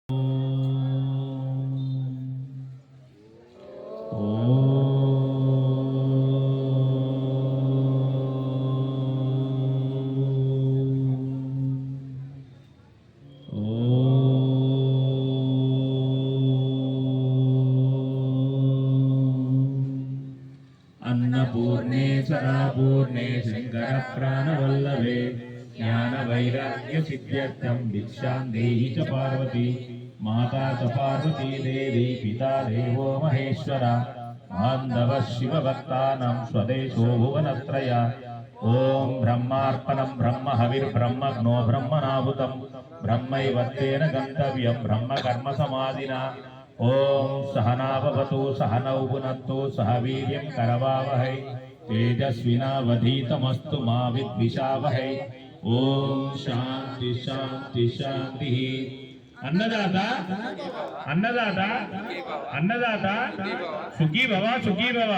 अन्नपूर्णे सदापूर्णे शङ्करप्राणवल्लभे ज्ञानवैराग्यसिद्ध्यर्थं भिक्षां देहि च पार्वती माता च पार्वती देवी पिता देवो महेश्वर बान्धवः शिवभक्तानां स्वदेशो भुवनत्रय ॐ ब्रह्मार्पणं ब्रह्म हविर्ब्रह्मग्नो ब्रह्मणाहुतं ब्रह्मैवत्तेन गन्तव्यं ब्रह्मकर्मसमाधिना ॐ सहनाववतु सहनौ भुनक्तु सह वीर्यं करवावहै तेजस्विनावधीतमस्तु मा विद्विषावहै ॐ शान्ति शान्ति शान्तिः। अन्नदाता अन्नदाता अन्नदाता सुखी भव सुखी भव।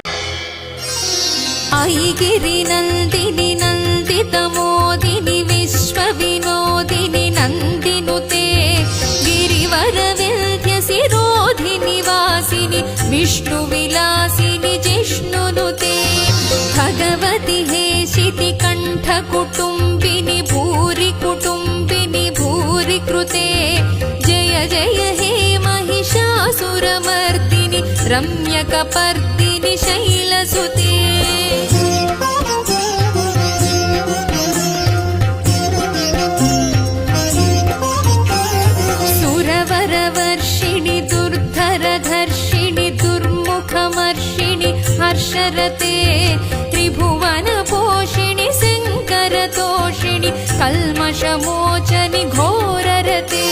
ऐगिरि नन्दिनि नन्दितमोदिनि विश्वविनोदिनि नन्दिनुते गिरिवरविन्ध्यसिरोधिनि वासिनि विष्णुविलासिनि जिष्णुनुते भगवति हेशिति कण्ठकुटुम्बिनि भूरि कुटुम्बिनि भूरि कृते जय जय हे महिषासुरमर्दिनि रम्यकपर्दिनि शैलसुते सुरवरवर्षिणि दुर्धरधर्षिणि दुर्मुखमर्षिणि हर्षरते त्रिभुवनपोषिणि शङ्करतोषिणि कल्मषमोचनि घोररते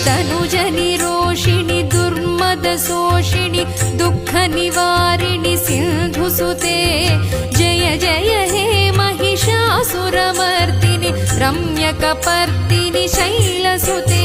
तनुजनिरोषिणि दुर्मदशोषिणि दुःखनिवारिणि सिन्धुसुते जय जय हे महिषासुरमर्दिनि रम्यकपर्दिनि शैलसुते।